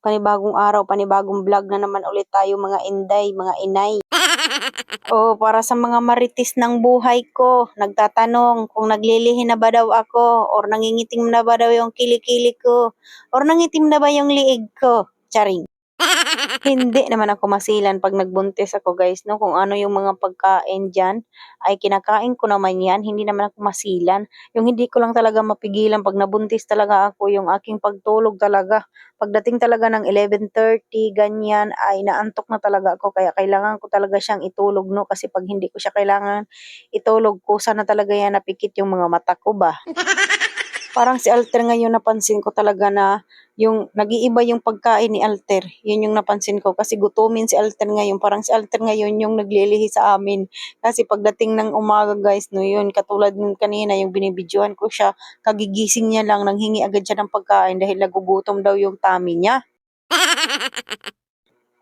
Panibagong araw, panibagong vlog na naman ulit tayo mga inday, mga inay. Oh, para sa mga marites ng buhay ko, nagtatanong kung naglilihi na ba daw ako or nangingitim na ba daw yung kilikili ko or nangitim na ba yung liig ko. Charing. Hindi naman ako masilan pag nagbuntis ako guys, no? Kung ano yung mga pagkain dyan, ay kinakain ko naman yan. Hindi naman ako masilan. Yung hindi ko lang talaga mapigilan pag nabuntis talaga ako, yung aking pagtulog talaga. Pagdating talaga ng 11:30, ganyan, ay naantok na talaga ako. Kaya kailangan ko talaga siyang itulog, no? Kasi pag hindi ko siya kailangan itulog, kusa na talaga yan napikit yung mga mata ko ba. Parang si Alter ngayon napansin ko talaga na yung nag-iiba yung pagkain ni Alter. Yun yung napansin ko kasi gutumin si Alter ngayon. Parang si Alter ngayon yung naglilihi sa amin. Kasi pagdating ng umaga guys, no yun, katulad nung kanina yung binibidyohan ko siya, kagigising niya lang, nanghingi agad siya ng pagkain dahil nagugutom daw yung tummy niya.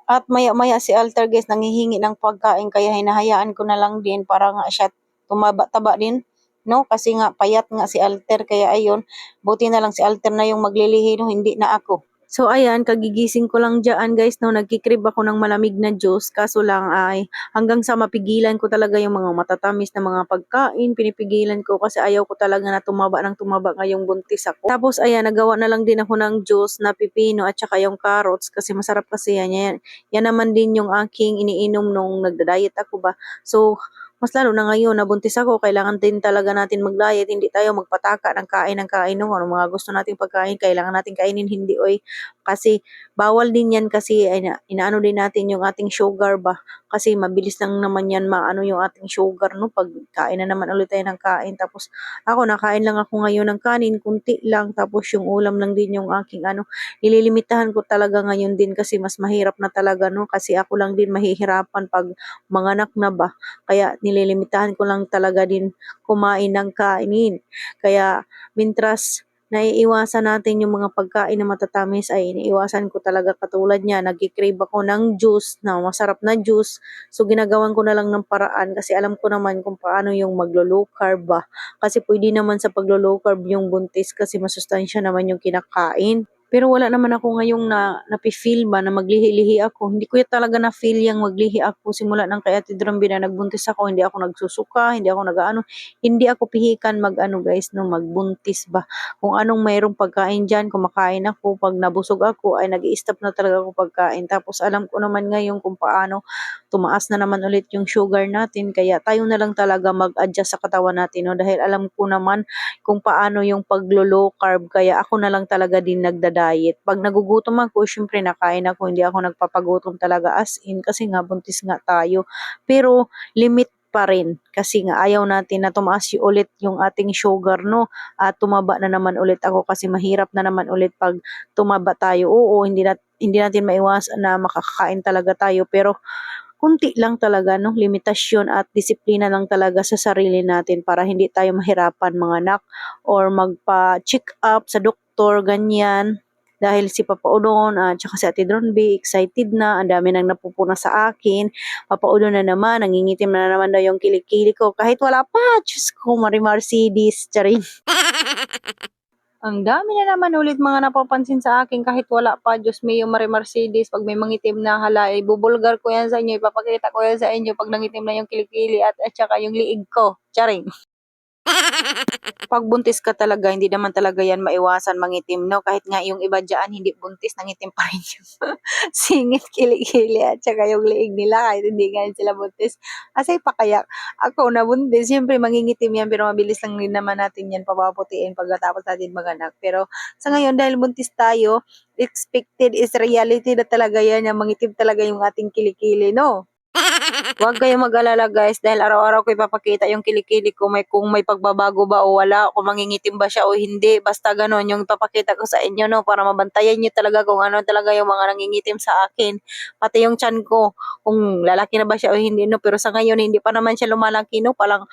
At maya-maya si Alter guys nanghihingi ng pagkain kaya hinahayaan ko na lang din para nga siya tumaba-taba din. No? Kasi nga payat nga si Alter kaya ayun, buti na lang si Alter na yung maglilihi no, hindi na ako. So ayan, kagigising ko lang dyan guys, no, nagkikrib ako ng malamig na juice, kaso lang ay hanggang sa mapigilan ko talaga yung mga matatamis na mga pagkain, pinipigilan ko kasi ayaw ko talaga na tumaba ng tumaba ngayong buntis ako. Tapos ayan, nagawa na lang din ako ng juice na pipino at saka yung carrots kasi masarap kasi yan naman din yung aking iniinom nung nagda-diet ako ba. So, mas lalo na ngayon, nabuntis ako, kailangan din talaga natin mag-diet, hindi tayo magpataka ng kain nung ano, mga gusto nating pagkain, kailangan natin kainin, hindi oy, kasi bawal din yan kasi inaano din natin yung ating sugar ba, kasi mabilis lang naman yan maano yung ating sugar, no, pag kain na naman ulit tayo ng kain, tapos ako, nakain lang ako ngayon ng kanin, kunti lang, tapos yung ulam lang din yung aking ano, nililimitahan ko talaga ngayon din kasi mas mahirap na talaga, no, kasi ako lang din mahihirapan pag manganak na ba, kaya nililimitahan ko lang talaga din kumain ng kainin. Kaya mintras naiiwasan natin yung mga pagkain na matatamis ay iniiwasan ko talaga katulad niya. Nagkikrave ako ng juice na masarap na juice. So ginagawan ko na lang ng paraan kasi alam ko naman kung paano yung maglo-low carb ba. Kasi pwede naman sa paglo-low carb yung buntis kasi masustansya naman yung kinakain. Pero wala naman ako ngayong napi-feel ba na maglihi-lihi ako. Hindi ko talaga na-feel yung maglihi ako simula ng kay Ate Drumbi na nagbuntis ako. Hindi ako nagsusuka, hindi ako nag-ano. Hindi ako pihikan mag-ano guys, no, magbuntis ba. Kung anong mayroong pagkain dyan, kumakain ako. Pag nabusog ako, ay nag-i-stop na talaga ako pagkain. Tapos alam ko naman ngayon kung paano tumaas na naman ulit yung sugar natin. Kaya tayo na lang talaga mag-adjust sa katawan natin. No? Dahil alam ko naman kung paano yung paglo-low carb. Kaya ako na lang talaga din nagda-diet. Pag nagugutom ako, syempre nakain ako. Hindi ako nagpapagutom talaga as in kasi nga buntis nga tayo. Pero limit pa rin kasi nga ayaw natin na tumaas ulit yung ating sugar, no, at tumaba na naman ulit ako kasi mahirap na naman ulit pag tumaba tayo. Oo, hindi natin maiwasan na makakain talaga tayo pero kunti lang talaga, no, limitasyon at disiplina lang talaga sa sarili natin para hindi tayo mahirapan manganak or magpa-check up sa doktor, ganyan. Dahil si Papa Udon at saka si Ate Dronby, excited na, ang dami nang napupuna sa akin. Papa Udon na naman, nangingitim na naman daw yung kilikili ko. Kahit wala pa, Diyos ko, Marimar Mercedes, charing. Ang dami na naman ulit mga napapansin sa akin kahit wala pa. Diyos mio, Mercedes, pag may mangitim na hala, ibubulgar ko yan sa inyo, ipapakita ko yan sa inyo pag nangitim na yung kilikili at saka yung liig ko. Charing. Pag buntis ka talaga, hindi naman talaga yan maiwasan mangitim, no? Kahit nga yung iba dyan, hindi buntis, nangitim pa rin yung singit, kilikili, at saka yung liig nila, kahit hindi nga sila buntis. Asay pa kaya, ako na buntis, siyempre mangingitim yan, pero mabilis lang din naman natin yan papaputiin pagkatapos natin maganak. Pero sa ngayon, dahil buntis tayo, expected is reality na talaga yan, yung mangitim talaga yung ating kilikili, no? Huwag kayong mag-alala guys dahil araw-araw ko ipapakita yung kilikili ko kung may pagbabago ba o wala, kung mangingitim ba siya o hindi. Basta ganon yung ipapakita ko sa inyo, no, para mabantayan niyo talaga kung ano talaga yung mga nangingitim sa akin. Pati yung tiyan ko, kung lalaki na ba siya o hindi, no. Pero sa ngayon hindi pa naman siya lumalaki, no. Parang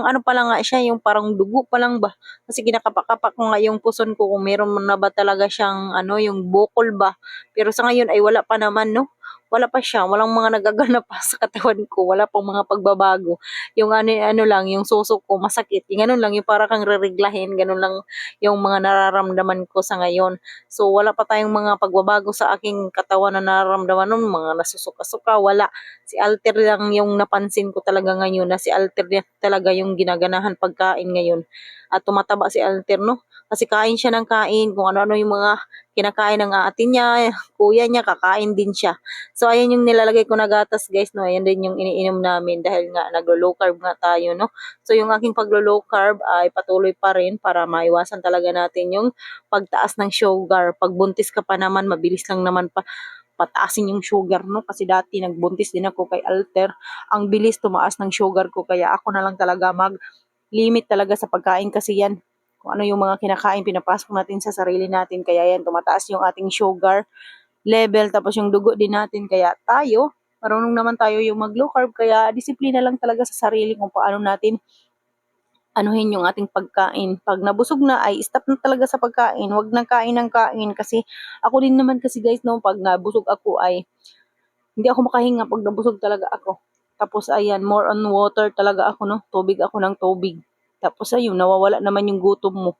ano pa lang nga siya, yung parang dugo pa lang ba. Kasi kinakapak-kapak ko nga yung puson ko kung meron na ba talaga siyang ano, yung bukol ba. Pero sa ngayon ay wala pa naman, no. wala pa siya, walang mga nagaganap pa sa katawan ko, wala pang mga pagbabago. Yung ano lang, yung suso ko masakit, yung ganun lang, yung para kang rereglahin, ganun lang yung mga nararamdaman ko sa ngayon. So wala pa tayong mga pagbabago sa aking katawan na nararamdaman nun, mga nasusuka-suka, wala. Si Alter lang yung napansin ko talaga ngayon, na si Alter talaga yung ginaganahan pagkain ngayon. At tumataba si Alter, no? Kasi kain siya ng kain, kung ano-ano yung mga kinakain ng ate niya, kuya niya, kakain din siya. So, ayan yung nilalagay ko na gatas, guys, no? Ayan din yung iniinom namin dahil nga naglo-low carb nga tayo, no? So, yung aking paglo-low carb ay patuloy pa rin para maiwasan talaga natin yung pagtaas ng sugar. Pag buntis ka pa naman, mabilis lang naman pataasin yung sugar, no? Kasi dati nagbuntis din ako kay Alter. Ang bilis tumaas ng sugar ko, kaya ako na lang talaga limit talaga sa pagkain kasi yan. Kung ano yung mga kinakain, pinapasok natin sa sarili natin. Kaya yan, tumataas yung ating sugar level. Tapos yung dugo din natin. Kaya tayo, marunong naman tayo yung mag-low carb. Kaya disiplina lang talaga sa sarili kung paano natin anuhin yung ating pagkain. Pag nabusog na ay stop na talaga sa pagkain. Huwag nang kain ng kain. Kasi ako din naman kasi guys, no, pag nabusog ako ay hindi ako makahinga pag nabusog talaga ako. Tapos ayan, more on water talaga ako, no? Tubig ako ng tubig. Tapos ayun, nawawala naman yung gutom mo.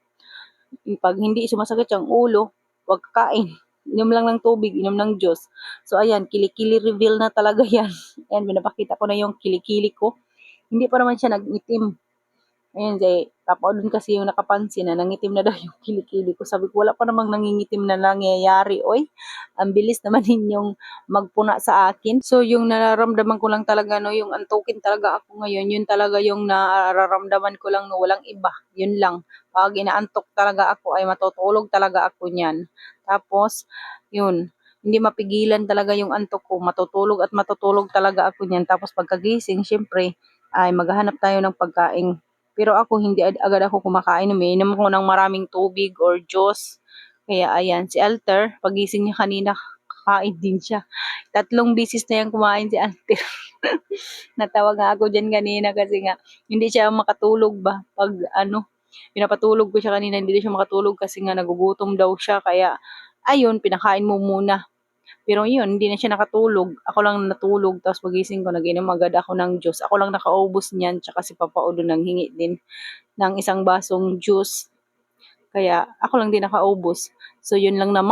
Pag hindi sumasakit yung ulo, wag kakain. Inom lang ng tubig, inom ng juice. So ayan, kilikili reveal na talaga yan. Ayan, pinapakita ko na yung kilikili ko. Hindi pa naman siya nag-itim. Ayan, tapos doon kasi yung nakapansin na nangitim na daw yung kilikili ko. Sabi ko, wala pa namang nangingitim na nangyayari. Oy, ang bilis naman ninyong magpuna sa akin. So, yung nararamdaman ko lang talaga, no, yung antukin talaga ako ngayon, yun talaga yung nararamdaman ko lang, no, walang iba. Yun lang. Pag inaantok talaga ako, ay matutulog talaga ako niyan. Tapos, yun, hindi mapigilan talaga yung antok ko. Matutulog at matutulog talaga ako niyan. Tapos pagkagising, syempre, ay maghahanap tayo ng pagkain. Pero ako hindi agad ako kumakain, umiinom ako ng maraming tubig or juice. Kaya ayan, si Alter, pagising niya kanina, kakain din siya. 3 beses na yan kumain si Alter. Natawa nga ako dyan kanina kasi nga, hindi siya makatulog ba? Pag ano, pinapatulog ko siya kanina, hindi siya makatulog kasi nga nagugutom daw siya. Kaya, ayun, pinakain mo muna. Pero yun, hindi na siya nakatulog. Ako lang natulog, tapos pagising ko, nag-inom agad ako ng juice. Ako lang nakaubos niyan, tsaka si Papa Udo nang hingi din ng isang basong juice. Kaya ako lang din nakaubos. So yun lang naman.